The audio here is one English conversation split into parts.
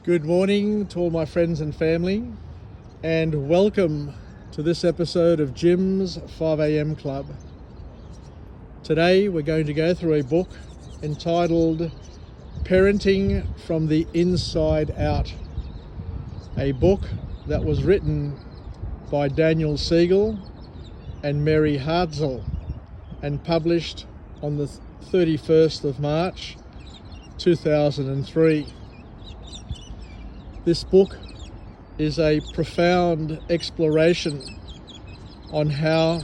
Good morning to all my friends and family, and welcome to this episode of Jim's 5am Club. Today we're going to go through a book entitled Parenting from the Inside Out, a book that was written by Daniel Siegel and Mary Hartzell and published on the 31st of March 2003. This book is a profound exploration on how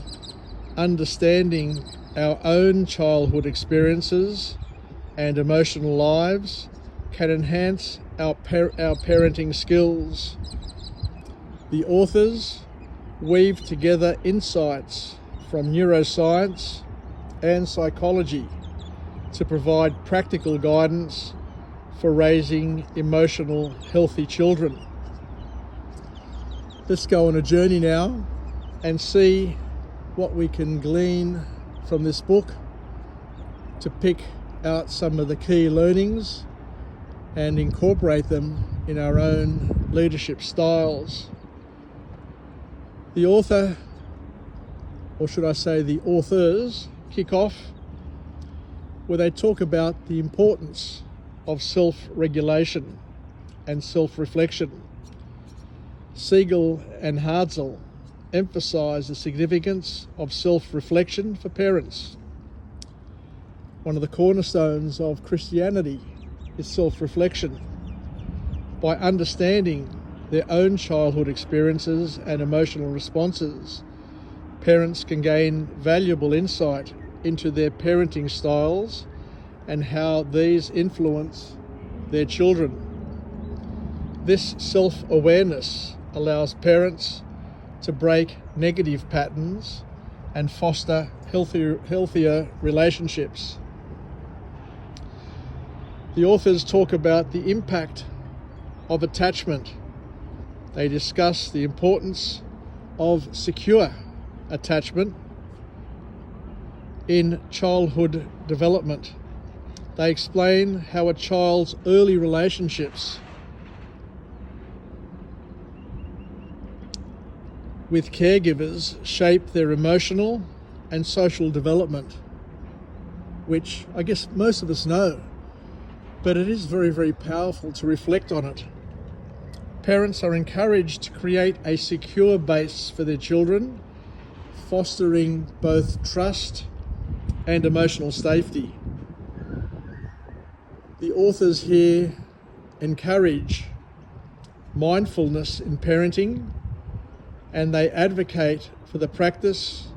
understanding our own childhood experiences and emotional lives can enhance our parenting skills. The authors weave together insights from neuroscience and psychology to provide practical guidance for raising emotional, healthy children. Let's go on a journey now and see what we can glean from this book to pick out some of the key learnings and incorporate them in our own leadership styles. The author, or should I say the authors, kick off where they talk about the importance of self-regulation and self-reflection. Siegel and Hartzell emphasize the significance of self-reflection for parents. One of the cornerstones of Christianity is self-reflection. By understanding their own childhood experiences and emotional responses, parents can gain valuable insight into their parenting styles and how these influence their children. This self-awareness allows parents to break negative patterns and foster healthier relationships. The authors talk about the impact of attachment. They discuss the importance of secure attachment in childhood development. They explain how a child's early relationships with caregivers shape their emotional and social development, which I guess most of us know, but it is very, very powerful to reflect on it. Parents are encouraged to create a secure base for their children, fostering both trust and emotional safety. The authors here encourage mindfulness in parenting, and they advocate for the practice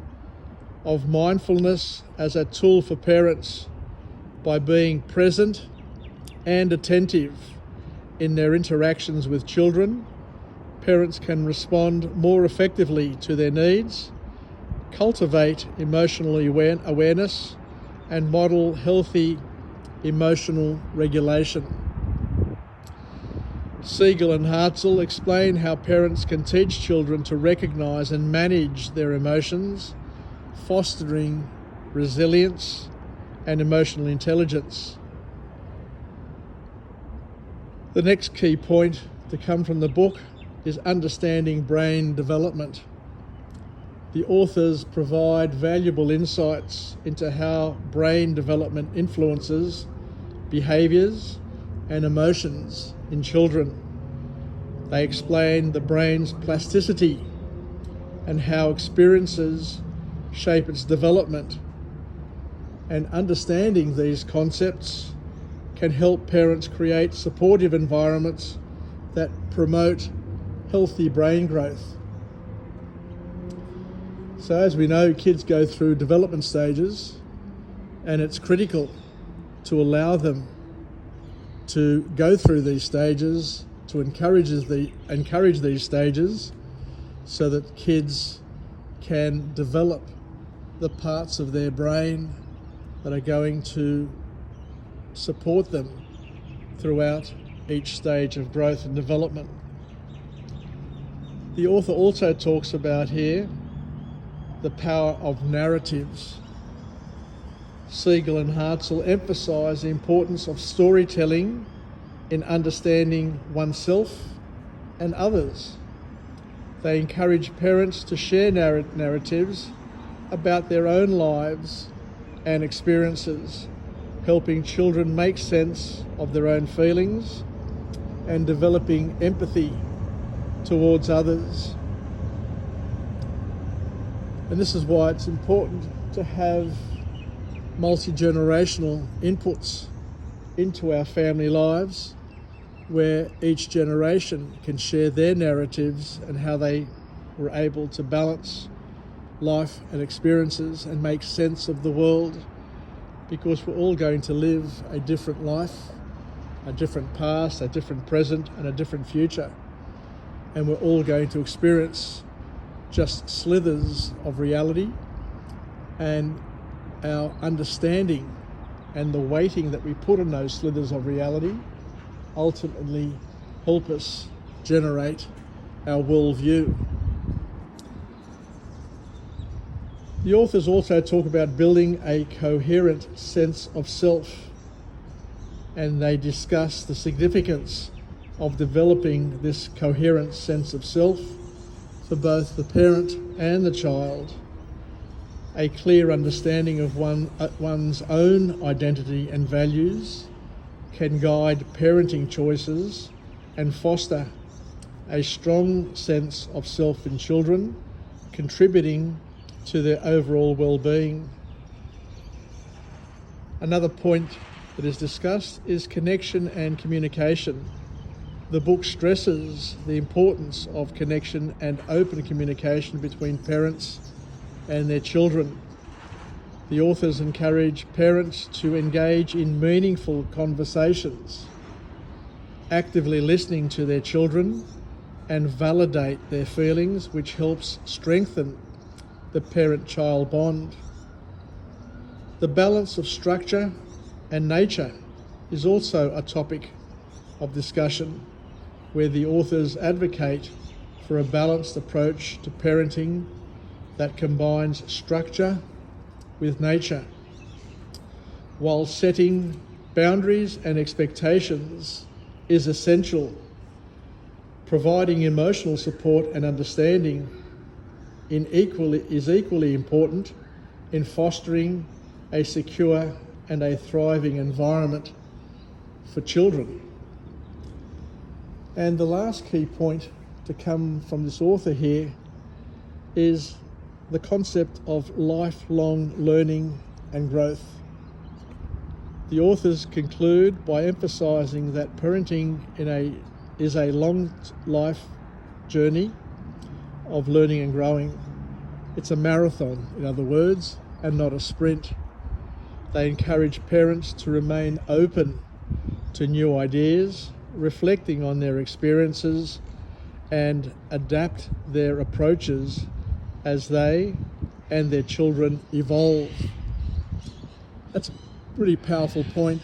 of mindfulness as a tool for parents by being present and attentive in their interactions with children. Parents can respond more effectively to their needs, cultivate emotional awareness, and model healthy emotional regulation. Siegel and Hartzell explain how parents can teach children to recognize and manage their emotions, fostering resilience and emotional intelligence. The next key point to come from the book is understanding brain development. The authors provide valuable insights into how brain development influences behaviours and emotions in children. They explain the brain's plasticity and how experiences shape its development. And understanding these concepts can help parents create supportive environments that promote healthy brain growth. So as we know, kids go through development stages, and it's critical to allow them to go through these stages, to encourage these stages so that kids can develop the parts of their brain that are going to support them throughout each stage of growth and development. The author also talks about here the power of narratives. Siegel and Hartzell emphasise the importance of storytelling in understanding oneself and others. They encourage parents to share narratives about their own lives and experiences, helping children make sense of their own feelings and developing empathy towards others. And this is why it's important to have multi-generational inputs into our family lives, where each generation can share their narratives and how they were able to balance life and experiences and make sense of the world, because we're all going to live a different life, a different past, a different present, and a different future. And we're all going to experience just slithers of reality, and our understanding and the weighting that we put on those slithers of reality ultimately help us generate our worldview. The authors also talk about building a coherent sense of self, and they discuss the significance of developing this coherent sense of self for both the parent and the child. A clear understanding of one's own identity and values can guide parenting choices and foster a strong sense of self in children, contributing to their overall well-being. Another point that is discussed is connection and communication. The book stresses the importance of connection and open communication between parents and their children. The authors encourage parents to engage in meaningful conversations, actively listening to their children and validate their feelings, which helps strengthen the parent-child bond. The balance of structure and nature is also a topic of discussion, where the authors advocate for a balanced approach to parenting that combines structure with nature, while setting boundaries and expectations is essential. Providing emotional support and understanding is equally important in fostering a secure and a thriving environment for children. And the last key point to come from this author here is the concept of lifelong learning and growth. The authors conclude by emphasising that parenting is a long life journey of learning and growing. It's a marathon, in other words, and not a sprint. They encourage parents to remain open to new ideas, reflecting on their experiences, and adapt their approaches as they and their children evolve. That's a pretty powerful point,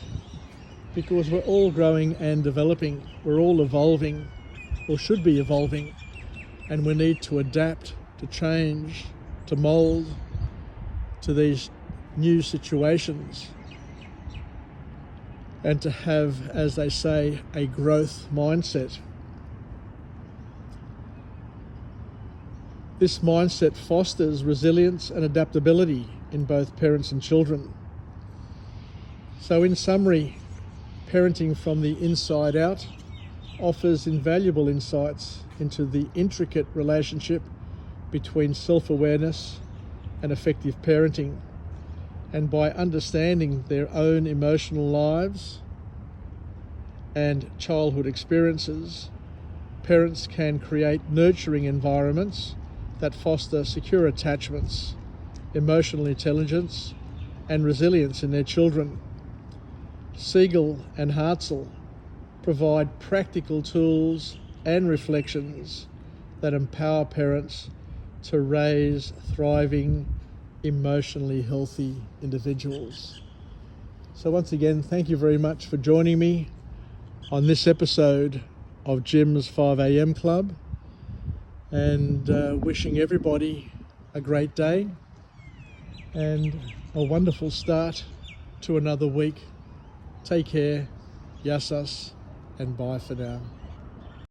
because we're all growing and developing. We're all evolving, or should be evolving, and we need to adapt, to change, to mould to these new situations, and to have, as they say, a growth mindset. This mindset fosters resilience and adaptability in both parents and children. So in summary, parenting from the inside out offers invaluable insights into the intricate relationship between self-awareness and effective parenting. And by understanding their own emotional lives and childhood experiences, parents can create nurturing environments that foster secure attachments, emotional intelligence, and resilience in their children. Siegel and Hartzell provide practical tools and reflections that empower parents to raise thriving, emotionally healthy individuals. So once again, thank you very much for joining me on this episode of Jim's 5am Club, and wishing everybody a great day and a wonderful start to another week. Take care. Yassas. and bye for now.